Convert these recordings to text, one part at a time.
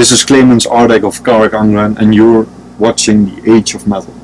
This is Clemens Ardek of Carach Angren, and you're watching The Age of Metal.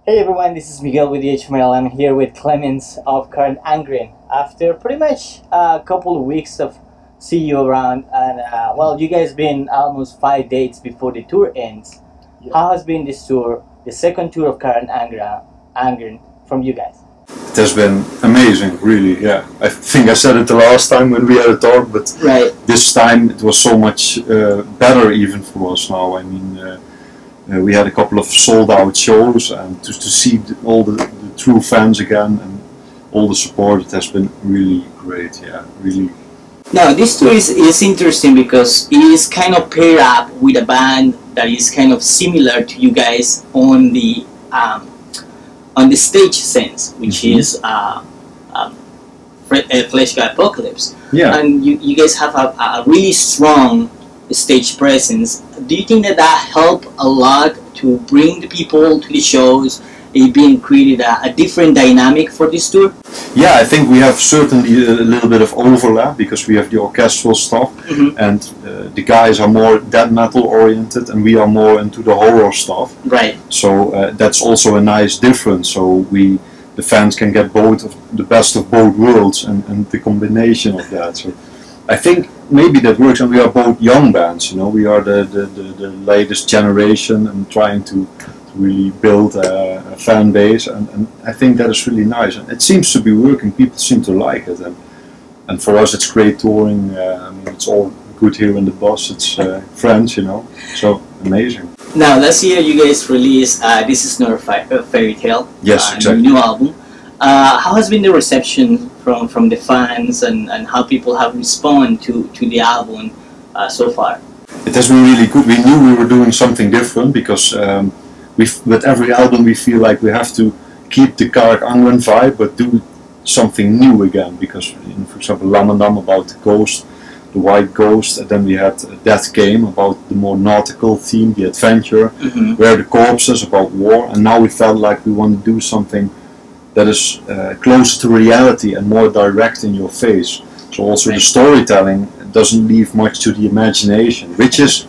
Hey everyone, this is Miguel with Dutchman. I'm here with Clemens of Carach Angren. After pretty much a couple of weeks of see you around, and well, you guys been almost 5 dates before the tour ends. Yeah. How has been this tour, the second tour of Carach Angren from you guys? It has been amazing, really. Yeah, I think I said it the last time when we had a talk, but right. This time it was so much better even for us now. I mean. We had a couple of sold-out shows, and to see all the true fans again and all the support, it has been really great. Yeah, really. Now this tour is interesting because it is kind of paired up with a band that is kind of similar to you guys on the stage sense, which is Flesh God Apocalypse. Yeah. And you guys have a really strong stage presence. Do you think that helped a lot to bring the people to the shows? It being created a different dynamic for this tour? Yeah, I think we have certainly a little bit of overlap because we have the orchestral stuff, and the guys are more death metal oriented and we are more into the horror stuff. Right. So that's also a nice difference. So the fans can get both of the best of both worlds and the combination of that. So I think maybe that works, and we are both young bands, you know, we are the latest generation and trying to really build a fan base, and I think that is really nice, and it seems to be working. People seem to like it, and for us it's great touring. I mean, it's all good here in the bus, it's friends, you know, so amazing. Now last year you guys released This Is No Fairytale. Yes, exactly. New album. How has been the reception from the fans, and how people have responded to the album so far? It has been really good. We knew we were doing something different because with every album we feel like we have to keep the Carach Angren vibe but do something new again, because, you know, for example, Lindemman about the ghost, the white ghost, and then we had Death Game about the more nautical theme, the adventure, Where the Corpses about war, and now we felt like we want to do something that is closer to reality and more direct in your face. So also the storytelling doesn't leave much to the imagination, which is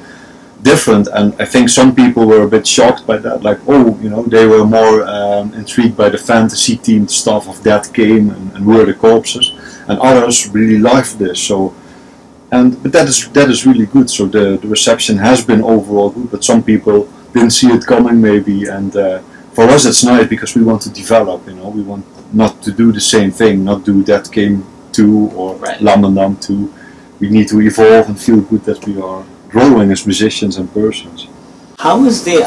different, and I think some people were a bit shocked by that, like, oh, you know, they were more intrigued by the fantasy themed stuff of That Game and Where the Corpses, and others really liked this. So, but that is really good. So the reception has been overall good, but some people didn't see it coming maybe, and for us it's nice because we want to develop, you know, we want not to do the same thing, not do That Game 2 or Lindemman 2. We need to evolve and feel good that we are growing as musicians and persons. How was the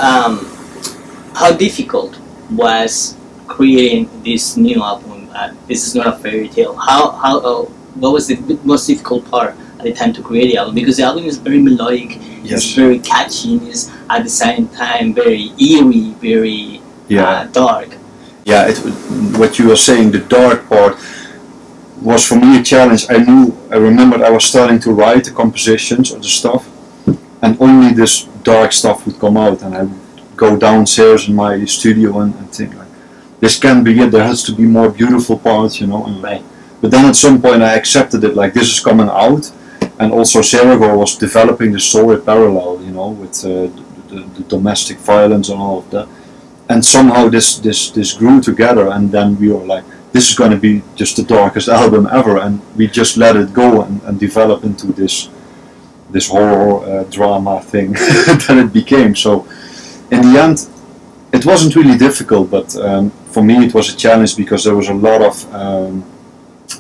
how difficult was creating this new album? This Is Not a Fairytale. What was the most difficult part at the time to create the album? Because the album is very melodic, it's very catchy, it's at the same time very eerie, very dark. Yeah, what you were saying, the dark part was for me a challenge. I remembered I was starting to write the compositions or the stuff, and only this dark stuff would come out, and I would go downstairs in my studio and think like, this can be it, there has to be more beautiful parts, you know. And, but then at some point I accepted it, like, this is coming out, and also Sergor was developing the story parallel, you know, with the domestic violence and all of that. and somehow this grew together, and then we were like, this is going to be just the darkest album ever, and we just let it go and develop into this horror drama thing that it became. So in the end, it wasn't really difficult, but for me it was a challenge because there was a lot of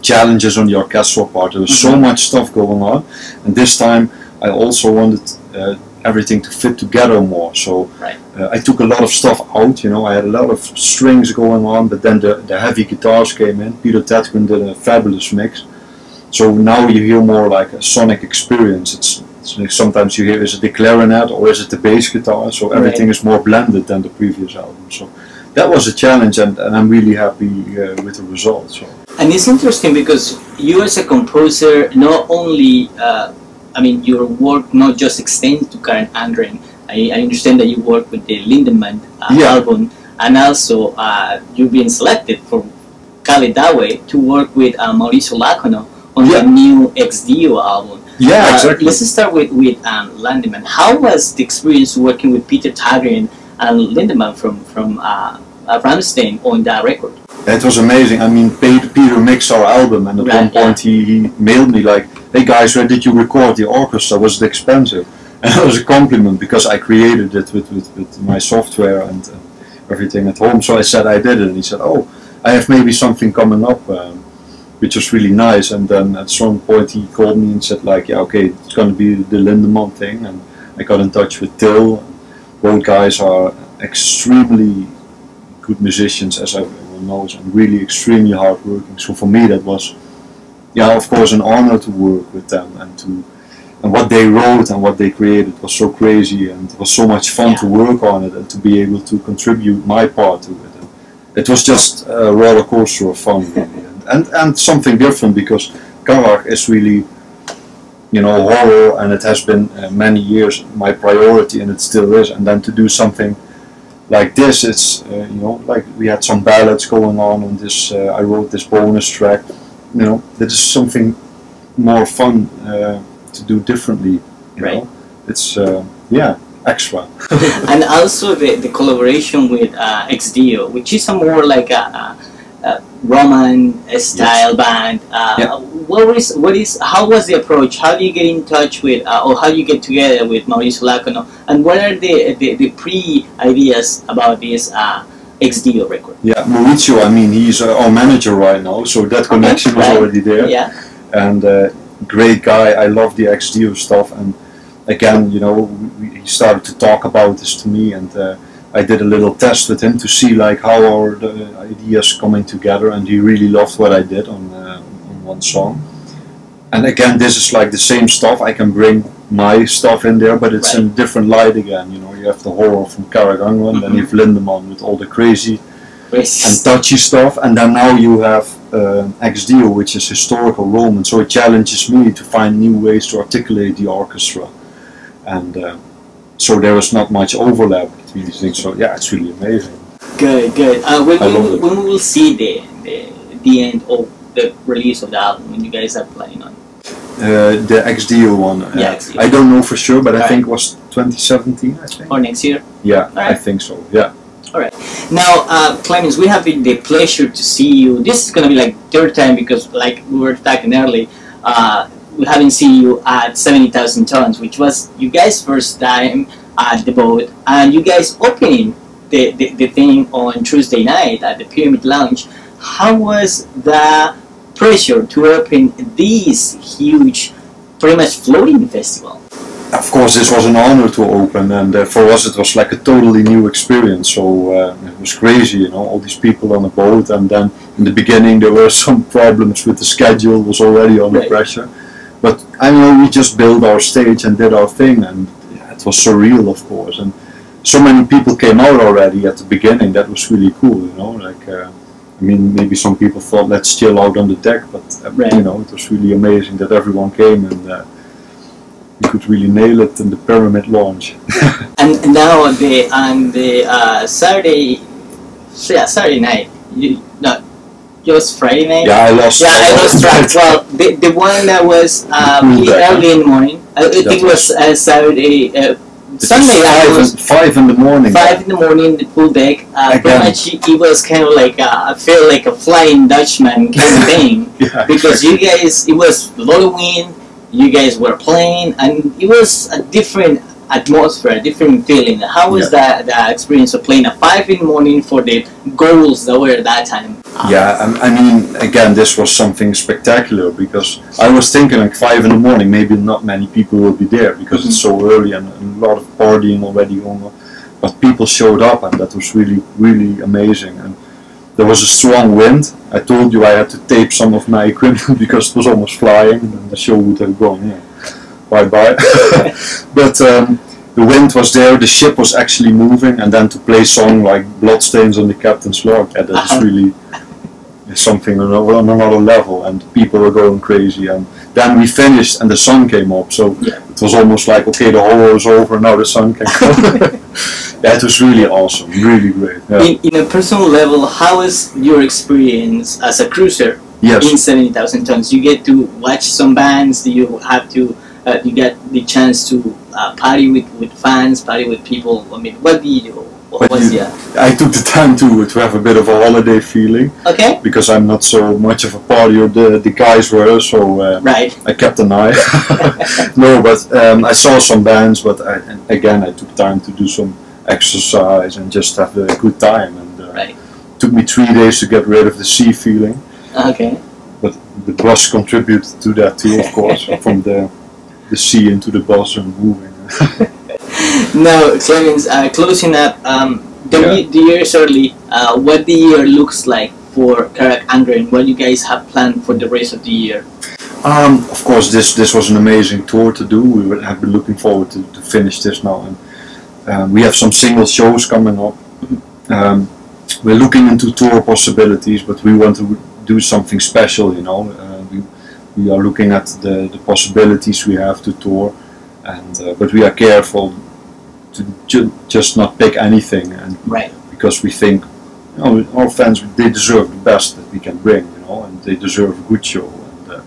challenges on the orchestral part. There was so much stuff going on, and this time I also wanted everything to fit together more. So I took a lot of stuff out. You know, I had a lot of strings going on, but then the heavy guitars came in. Peter Dutchman did a fabulous mix. So now you hear more like a sonic experience. It's like sometimes you hear, is it the clarinet or is it the bass guitar? So everything is more blended than the previous album. So that was a challenge, and I'm really happy with the result. So. And it's interesting because you as a composer, not only, I mean, your work not just extends to Carach Angren. I understand that you work with the Lindemman album, and also you've been selected for Call It That Way to work with Mauricio Lacono on the new Ex-Deo album. Yeah, exactly. Let's start with Lindemman. How was the experience working with Peter Lindemann and Lindemman from Ramstein on that record? It was amazing. I mean, Peter mixed our album, and at one point he mailed me like, "Hey guys, where did you record the orchestra? Was it expensive?" And it was a compliment because I created it with my software and everything at home. So I said I did it, and he said, "Oh, I have maybe something coming up," which was really nice. And then at some point he called me and said like, "Yeah, okay, it's going to be the Lindemman thing." And I got in touch with Till. Both guys are extremely good musicians, as everyone knows, and really extremely hardworking. So for me that was, yeah, of course, an honor to work with them, and what they wrote and what they created was so crazy, and it was so much fun to work on it and to be able to contribute my part to it. And it was just a roller coaster of fun, really, and something different, because Carach is really, you know, horror, and it has been many years my priority, and it still is. And then to do something like this, it's you know, like we had some ballads going on this. I wrote this bonus track. You know, that is something more fun to do differently. You know, it's yeah, extra. And also the collaboration with Ex-Deo, which is a more like a Roman style band. How was the approach? How do you get in touch with, or how do you get together with Mauricio Lacono? And what are the pre-ideas about this Ex-Deo record? Yeah, Mauricio, I mean, he's our manager right now, so that connection was already there. Yeah. And great guy. I love the Ex-Deo stuff. And again, you know, he started to talk about this to me, and I did a little test with him to see like how our ideas coming together, and he really loved what I did on one song. And again, this is like the same stuff. I can bring my stuff in there, but it's in a different light again. You know, you have the horror from Carach Angren, then you have Lindemman with all the crazy and touchy stuff, and then now you have Ex-Deo, which is historical Roman. So it challenges me to find new ways to articulate the orchestra, and so there is not much overlap between these things. So yeah, it's really amazing. Good. When we will see the end of the release of the album, when you guys are planning on? The Ex-Deo one. Ex-Deo. I don't know for sure, but I think it was 2017. I think. Or next year. Yeah, I think so. Yeah. All right. Now, Clemens, we have the pleasure to see you. This is gonna be like third time, because like we were talking earlier, we haven't seen you at 70,000 tons, which was you guys' first time at the boat, and you guys opening the thing on Tuesday night at the Pyramid Lounge. How was the pressure to open this huge, pretty much floating festival? Of course, this was an honor to open, and for us it was like a totally new experience. So it was crazy, you know, all these people on the boat, and then in the beginning there were some problems with the schedule, was already under pressure. But I know we just built our stage and did our thing, and it was surreal, of course. And so many people came out already at the beginning. That was really cool, you know. Like, I mean, maybe some people thought let's chill out on the deck, but you know, it was really amazing that everyone came, and we could really nail it in the Pyramid Lounge. And now the Saturday night, it was Friday night. Yeah, I lost. Yeah, I lost track. Well, the one that was really early in the morning. I think it was Saturday Sunday I was 5 in the morning. 5 in the morning, the pool deck. Pretty much it was kind of like I feel like a flying Dutchman kind of thing. Yeah, because exactly. you guys, it was a lot of wind. You guys were playing, and it was a different atmosphere, a different feeling. How was that experience of playing at 5 in the morning for the goals that were at that time? Yeah, I mean, again, this was something spectacular because I was thinking like 5 in the morning, maybe not many people will be there because it's so early and a lot of partying already going on. But people showed up, and that was really, really amazing. And there was a strong wind. I told you I had to tape some of my equipment because it was almost flying, and the show would have gone, bye-bye. But the wind was there, the ship was actually moving, and then to play a song like Bloodstains on the Captain's Log, that is really something on another level, and people were going crazy. And then we finished and the sun came up, so it was almost like, okay, the horror is over, now the sun can come. That was really awesome, really great. Yeah. In a personal level, how was your experience as a cruiser in 70,000 tons? You get to watch some bands, do you have to, you get the chance to party with fans, party with people? I mean, what do you do? I took the time to have a bit of a holiday feeling. Okay. Because I'm not so much of a partier, the guys were, so I kept an eye. No, but I saw some bands, but I took time to do some exercise and just have a good time. And it took me 3 days to get rid of the sea feeling. Okay. But the bus contributed to that too, of course, from the sea into the bus and moving. Now, Clemens, closing up, the year's early, what the year looks like for Carach Angren, what you guys have planned for the rest of the year? Of course, this was an amazing tour to do. We have been looking forward to finish this now. And we have some single shows coming up. We're looking into tour possibilities, but we want to do something special, you know. We are looking at the possibilities we have to tour. And but we are careful to just not pick anything, and because we think, you know, our fans, they deserve the best that we can bring, you know, and they deserve a good show, and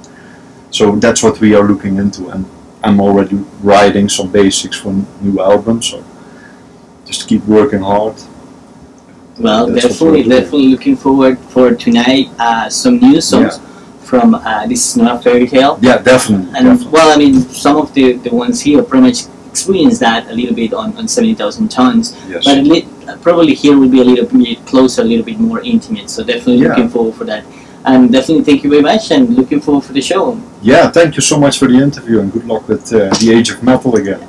so that's what we are looking into. And I'm already writing some basics for new albums, so just keep working hard. Well, definitely looking forward for tonight. Some new songs. From This Is No Fairytale. Yeah, definitely. And well, I mean, some of the ones here pretty much experienced that a little bit on 70,000 tons. Yes. But probably here will be a little bit closer, a little bit more intimate. So definitely looking forward for that. And definitely thank you very much, and looking forward for the show. Yeah, thank you so much for the interview, and good luck with the Age of Metal again.